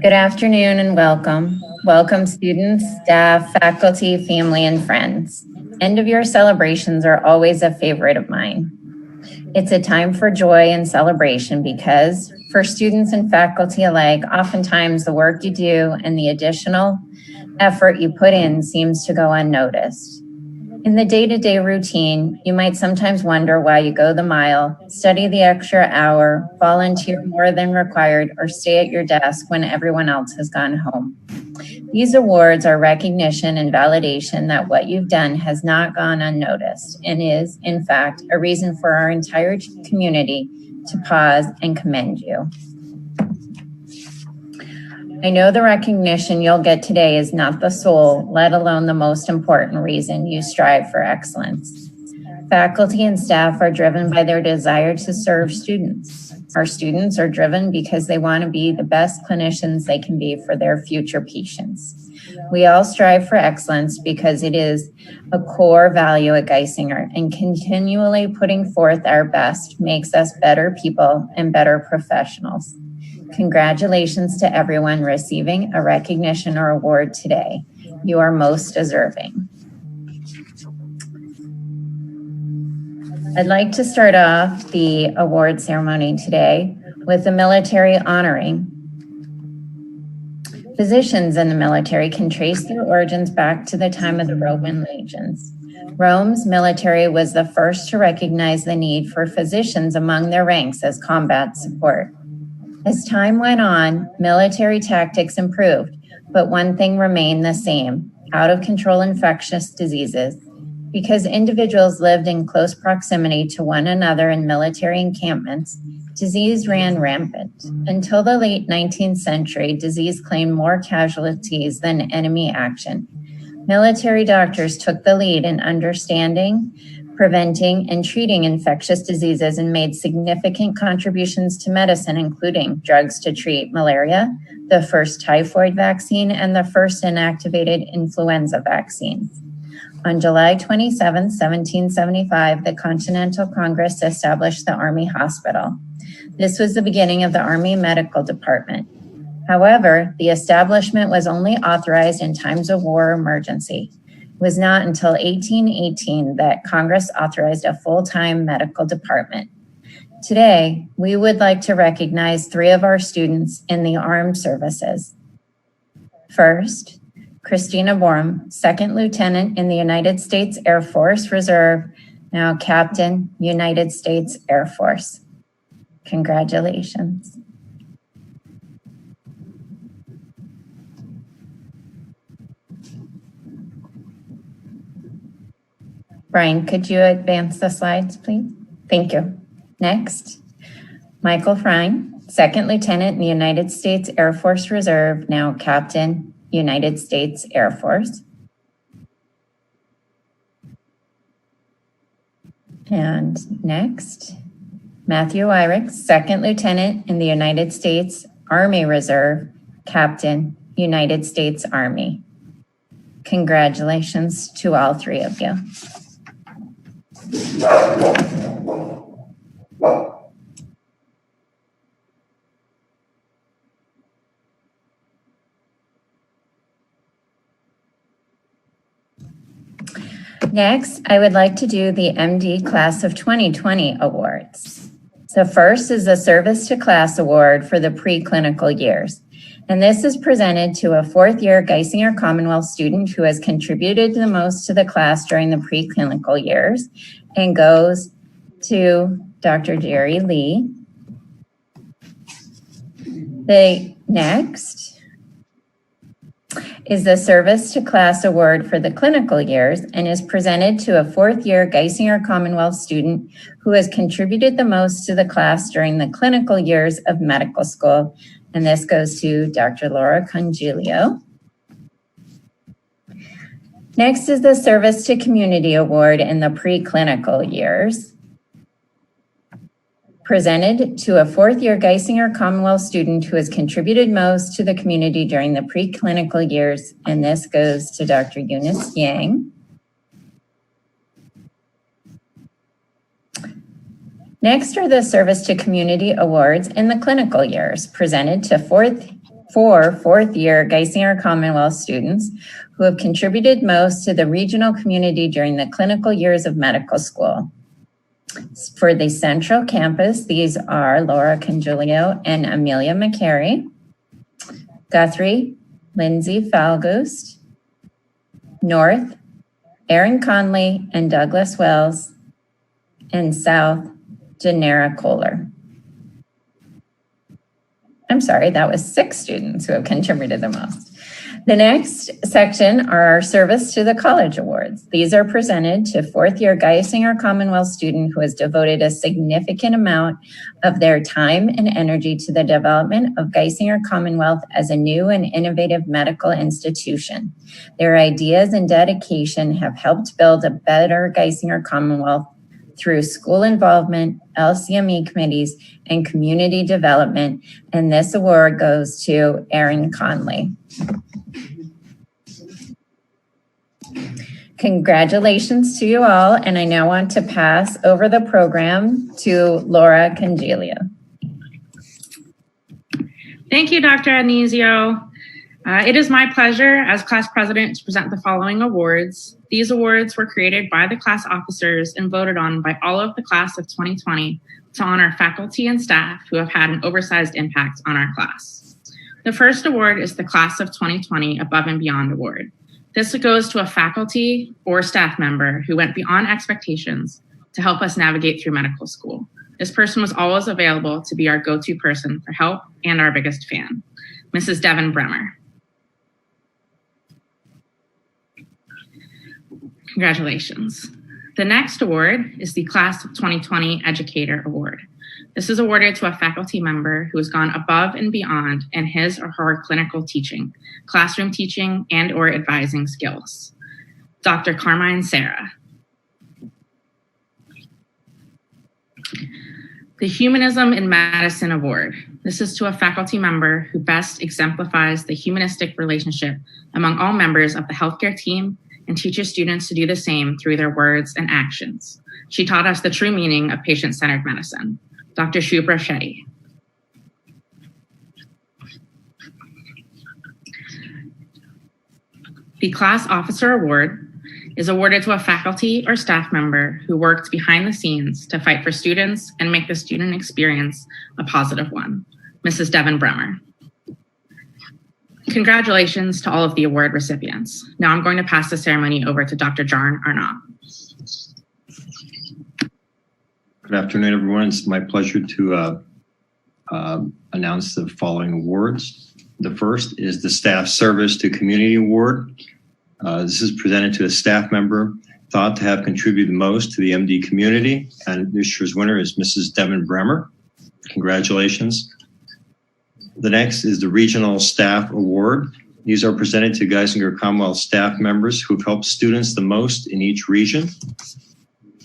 Good afternoon and welcome. Welcome students, staff, faculty, family, and friends. End of year celebrations are always a favorite of mine. It's a time for joy and celebration because for students and faculty alike, oftentimes the work you do and the additional effort you put in seems to go unnoticed. In the day-to-day routine, you might sometimes wonder why you go the mile, study the extra hour, volunteer more than required, or stay at your desk when everyone else has gone home. These awards are recognition and validation that what you've done has not gone unnoticed and is, in fact, a reason for our entire community to pause and commend you. I know the recognition you'll get today is not the sole, let alone the most important reason you strive for excellence. Faculty and staff are driven by their desire to serve students. Our students are driven because they want to be the best clinicians they can be for their future patients. We all strive for excellence because it is a core value at Geisinger, and continually putting forth our best makes us better people and better professionals. Congratulations to everyone receiving a recognition or award today. You are most deserving. I'd like to start off the award ceremony today with the military honoring. Physicians in the military can trace their origins back to the time of the Roman legions. Rome's military was the first to recognize the need for physicians among their ranks as combat support. As time went on, military tactics improved, but one thing remained the same: out-of-control infectious diseases. Because individuals lived in close proximity to one another in military encampments, disease ran rampant. Until the late 19th century, disease claimed more casualties than enemy action. Military doctors took the lead in understanding, preventing, and treating infectious diseases and made significant contributions to medicine, including drugs to treat malaria, the first typhoid vaccine, and the first inactivated influenza vaccine. On July 27, 1775, the Continental Congress established the Army Hospital. This was the beginning of the Army Medical Department. However, the establishment was only authorized in times of war or emergency. It was not until 1818 that Congress authorized a full-time medical department. Today, we would like to recognize 3 of our students in the armed services. First, Christina Borum, 2nd Lieutenant in the United States Air Force Reserve, now Captain, United States Air Force. Congratulations. Brian, could you advance the slides, please? Thank you. Next, Michael Frein, 2nd Lieutenant in the United States Air Force Reserve, now Captain, United States Air Force. And next, Matthew Wyrick, 2nd Lieutenant in the United States Army Reserve, Captain, United States Army. Congratulations to all 3 of you. Next, I would like to do the MD Class of 2020 awards. The first is the Service to Class Award for the preclinical years. And this is presented to a 4th-year Geisinger Commonwealth student who has contributed the most to the class during the preclinical years and goes to Dr. Jerry Lee. The next is the Service to Class Award for the clinical years and is presented to a 4th-year Geisinger Commonwealth student who has contributed the most to the class during the clinical years of medical school. And this goes to Dr. Laura Congilio. Next is the Service to Community Award in the preclinical years, presented to a 4th-year Geisinger Commonwealth student who has contributed most to the community during the preclinical years, and this goes to Dr. Eunice Yang. Next are the Service to Community Awards in the clinical years, presented to 4th 4 fourth-year Geisinger Commonwealth students who have contributed most to the regional community during the clinical years of medical school. For the Central Campus, these are Laura Congiulio and Amelia McCary. Guthrie, Lindsay Falgoust. North, Aaron Conley and Douglas Wells. And South, Janera Kohler. I'm sorry, that was 6 students who have contributed the most. The next section are our Service to the College Awards. These are presented to 4th-year Geisinger Commonwealth student who has devoted a significant amount of their time and energy to the development of Geisinger Commonwealth as a new and innovative medical institution. Their ideas and dedication have helped build a better Geisinger Commonwealth through school involvement, LCME committees, and community development. And this award goes to Aaron Conley. Congratulations to you all. And I now want to pass over the program to Laura Congiulio. Thank you, Dr. Anisio. It is my pleasure as class president to present the following awards. These awards were created by the class officers and voted on by all of the class of 2020 to honor faculty and staff who have had an oversized impact on our class. The first award is the Class of 2020 Above and Beyond Award. This goes to a faculty or staff member who went beyond expectations to help us navigate through medical school. This person was always available to be our go-to person for help and our biggest fan, Mrs. Devin Bremer. Congratulations. The next award is the Class of 2020 Educator Award. This is awarded to a faculty member who has gone above and beyond in his or her clinical teaching, classroom teaching, and or advising skills. Dr. Carmine Serra. The Humanism in Medicine Award. This is to a faculty member who best exemplifies the humanistic relationship among all members of the healthcare team and teaches students to do the same through their words and actions. She taught us the true meaning of patient-centered medicine. Dr. Shubhra Shetty. The Class Officer Award is awarded to a faculty or staff member who worked behind the scenes to fight for students and make the student experience a positive one. Mrs. Devin Bremer. Congratulations to all of the award recipients. Now I'm going to pass the ceremony over to Dr. Jarn Arnott. Good afternoon, everyone. It's my pleasure to announce the following awards. The first is the Staff Service to Community Award. This is presented to a staff member thought to have contributed the most to the MD community, and this year's winner is Mrs. Devin Bremer. Congratulations. The next is the Regional Staff Award. These are presented to Geisinger Commonwealth staff members who've helped students the most in each region.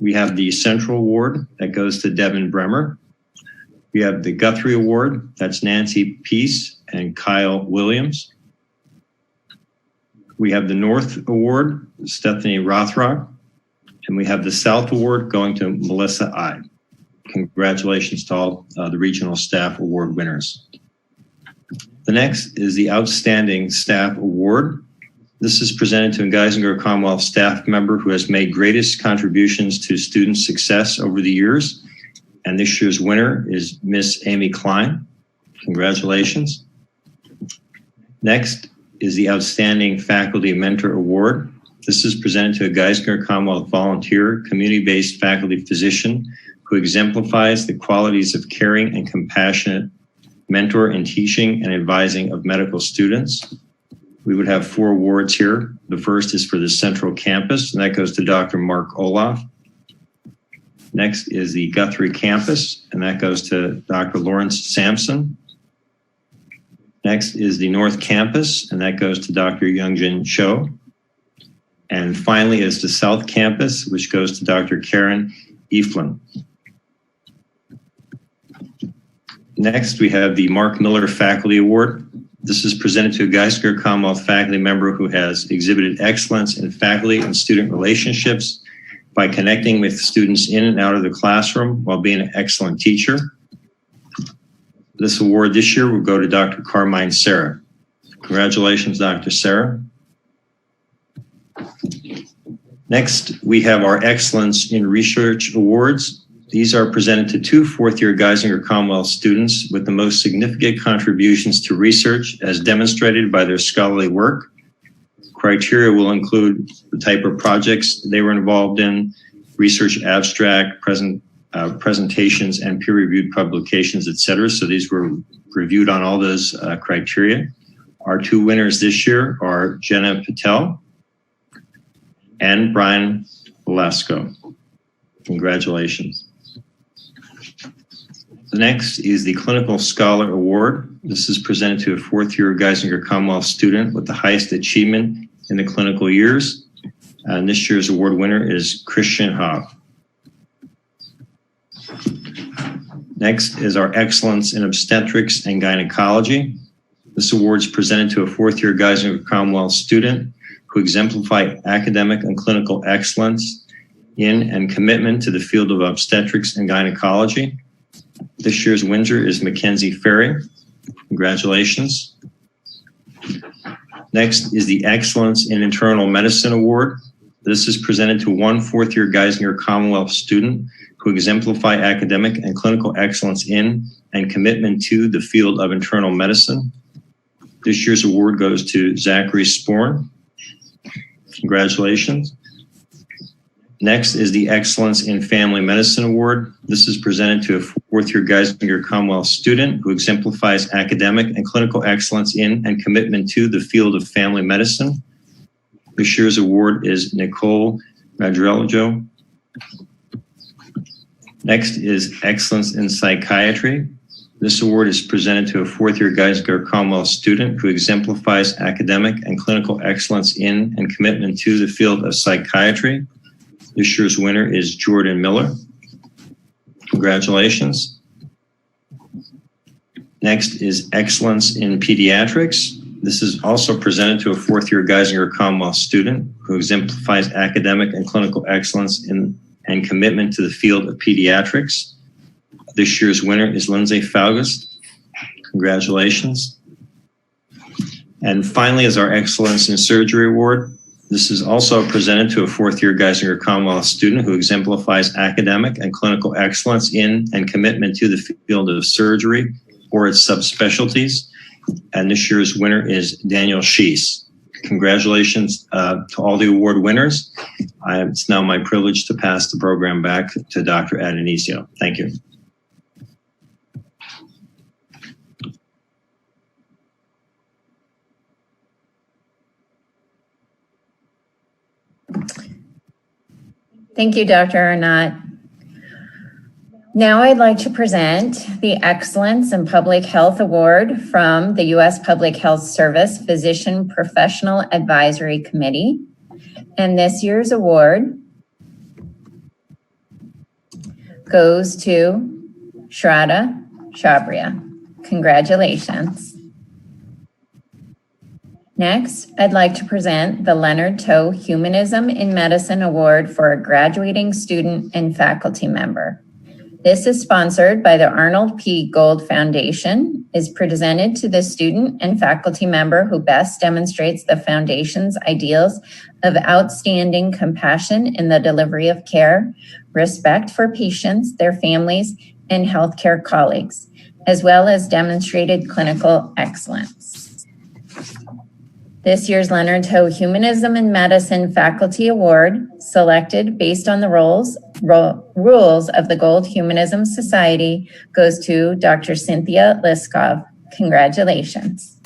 We have the Central Award that goes to Devin Bremer. We have the Guthrie Award, that's Nancy Peace and Kyle Williams. We have the North Award, Stephanie Rothrock. And we have the South Award going to Melissa I. Congratulations to all the Regional Staff Award winners. The next is the Outstanding Staff Award. This is presented to a Geisinger Commonwealth staff member who has made greatest contributions to student success over the years. And this year's winner is Miss Amy Klein. Congratulations. Next is the Outstanding Faculty Mentor Award. This is presented to a Geisinger Commonwealth volunteer, community-based faculty physician who exemplifies the qualities of caring and compassionate mentor in teaching and advising of medical students. We would have 4 awards here. The first is for the Central Campus, and that goes to Dr. Mark Olaf. Next is the Guthrie Campus, and that goes to Dr. Lawrence Sampson. Next is the North Campus, and that goes to Dr. Youngjin Cho. And finally is the South Campus, which goes to Dr. Karen Eflin. Next, we have the Mark Miller Faculty Award. This is presented to a Geisinger Commonwealth faculty member who has exhibited excellence in faculty and student relationships by connecting with students in and out of the classroom while being an excellent teacher. This award this year will go to Dr. Carmine Serra. Congratulations, Dr. Sarah. Next, we have our Excellence in Research Awards. These are presented to two fourth-year Geisinger Commonwealth students with the most significant contributions to research as demonstrated by their scholarly work. Criteria will include the type of projects they were involved in, research abstract, presentations, and peer-reviewed publications, etc. So these were reviewed on all those criteria. Our two winners this year are Jenna Patel and Brian Velasco. Congratulations. The next is the Clinical Scholar Award. This is presented to a fourth-year Geisinger Commonwealth student with the highest achievement in the clinical years. And this year's award winner is Christian Hoff. Next is our Excellence in Obstetrics and Gynecology. This award is presented to a fourth-year Geisinger Commonwealth student who exemplify academic and clinical excellence in and commitment to the field of obstetrics and gynecology. This year's winner is Mackenzie Ferry. Congratulations. Next is the Excellence in Internal Medicine Award. This is presented to one fourth-year Geisinger Commonwealth student who exemplify academic and clinical excellence in and commitment to the field of internal medicine. This year's award goes to Zachary Sporn. Congratulations. Next is the Excellence in Family Medicine Award. This is presented to a fourth-year Geisinger Commonwealth student who exemplifies academic and clinical excellence in and commitment to the field of family medicine. This year's award is Nicole Madrilejo. Next is Excellence in Psychiatry. This award is presented to a fourth-year Geisinger Commonwealth student who exemplifies academic and clinical excellence in and commitment to the field of psychiatry. This year's winner is Jordan Miller. Congratulations. Next is Excellence in Pediatrics. This is also presented to a fourth-year Geisinger Commonwealth student who exemplifies academic and clinical excellence in and commitment to the field of pediatrics. This year's winner is Lindsay Falgus. Congratulations. And finally is our Excellence in Surgery Award. This is also presented to a fourth-year Geisinger Commonwealth student who exemplifies academic and clinical excellence in and commitment to the field of surgery or its subspecialties. And this year's winner is Daniel Shees. Congratulations to all the award winners. It's now my privilege to pass the program back to Dr. Adonisio. Thank you. Thank you, Dr. Arnott. Now I'd like to present the Excellence in Public Health Award from the U.S. Public Health Service Physician Professional Advisory Committee. And this year's award goes to Shraddha Shabria. Congratulations. Next, I'd like to present the Leonard Toe Humanism in Medicine Award for a graduating student and faculty member. This is sponsored by the Arnold P. Gold Foundation, is presented to the student and faculty member who best demonstrates the foundation's ideals of outstanding compassion in the delivery of care, respect for patients, their families, and healthcare colleagues, as well as demonstrated clinical excellence. This year's Leonard Toe Humanism in Medicine Faculty Award, selected based on the rules of the Gold Humanism Society, goes to Dr. Cynthia Liskov. Congratulations.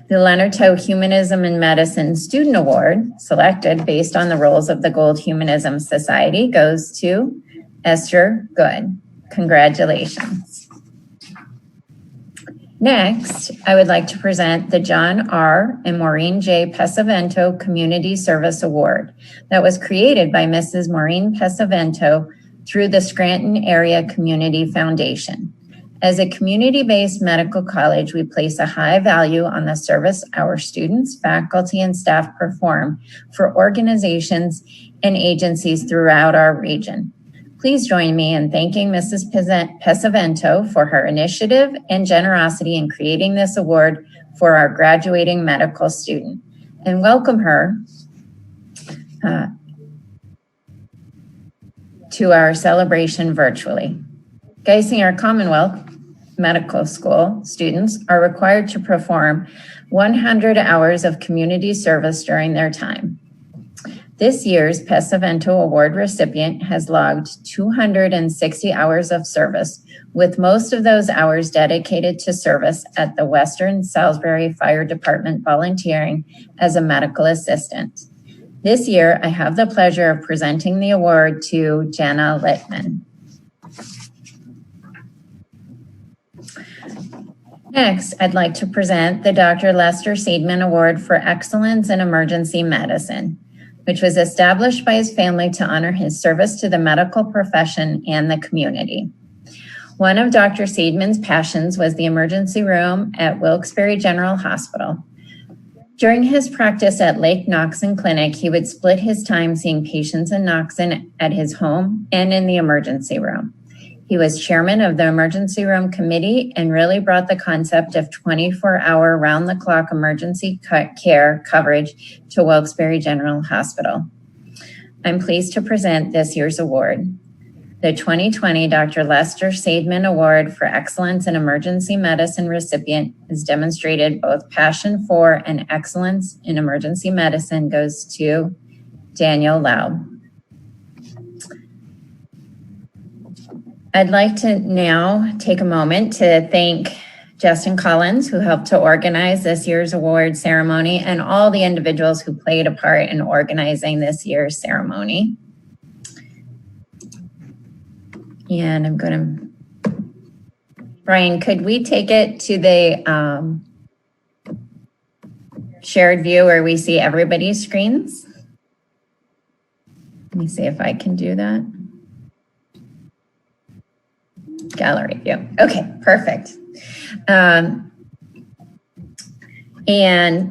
The Leonard Toe Humanism in Medicine Student Award, selected based on the rules of the Gold Humanism Society, goes to Esther Good. Congratulations. Next, I would like to present the John R. and Maureen J. Pesavento Community Service Award that was created by Mrs. Maureen Pesavento through the Scranton Area Community Foundation. As a community-based medical college, we place a high value on the service our students, faculty, and staff perform for organizations and agencies throughout our region. Please join me in thanking Mrs. Pesavento for her initiative and generosity in creating this award for our graduating medical student, and welcome her to our celebration virtually. Geisinger Commonwealth Medical School students are required to perform 100 hours of community service during their time. This year's Pesavento Award recipient has logged 260 hours of service, with most of those hours dedicated to service at the Western Salisbury Fire Department, volunteering as a medical assistant. This year, I have the pleasure of presenting the award to Jana Littman. Next, I'd like to present the Dr. Lester Seidman Award for Excellence in Emergency Medicine, which was established by his family to honor his service to the medical profession and the community. One of Dr. Seidman's passions was the emergency room at Wilkes-Barre General Hospital. During his practice at Lake Noxon Clinic, he would split his time seeing patients in Noxon at his home and in the emergency room. He was chairman of the emergency room committee and really brought the concept of 24-hour round-the-clock emergency care coverage to Wilkes-Barre General Hospital. I'm pleased to present this year's award. The 2020 Dr. Lester Seidman Award for Excellence in Emergency Medicine recipient has demonstrated both passion for and excellence in emergency medicine goes to Daniel Laub. I'd like to now take a moment to thank Justin Collins, who helped to organize this year's award ceremony, and all the individuals who played a part in organizing this year's ceremony. And I'm going to, Brian, could we take it to the shared view where we see everybody's screens? Let me see if I can do that. Gallery view. Okay, perfect. And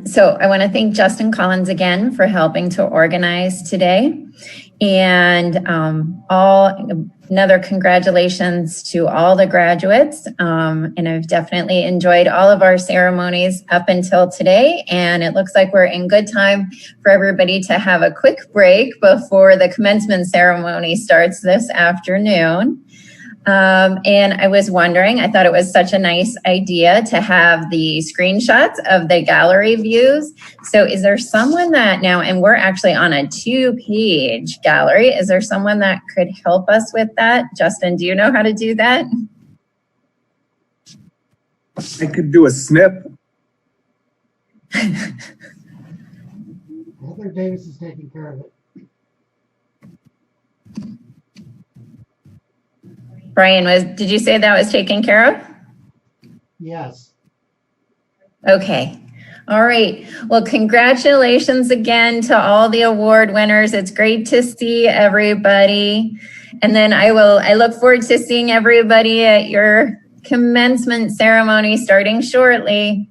so I want to thank Justin Collins again for helping to organize today. And another congratulations to all the graduates. And I've definitely enjoyed all of our ceremonies up until today. And it looks like we're in good time for everybody to have a quick break before the commencement ceremony starts this afternoon. And I was wondering, I thought it was such a nice idea to have the screenshots of the gallery views. So is there someone that now, and we're actually on a 2-page gallery, is there someone that could help us with that? Justin, do you know how to do that? I could do a snip. Heather Davis is taking care of it. Brian, did you say that was taken care of? Yes. Okay. All right. Well, congratulations again to all the award winners. It's great to see everybody. And then I look forward to seeing everybody at your commencement ceremony starting shortly.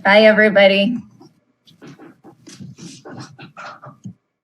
Bye, everybody.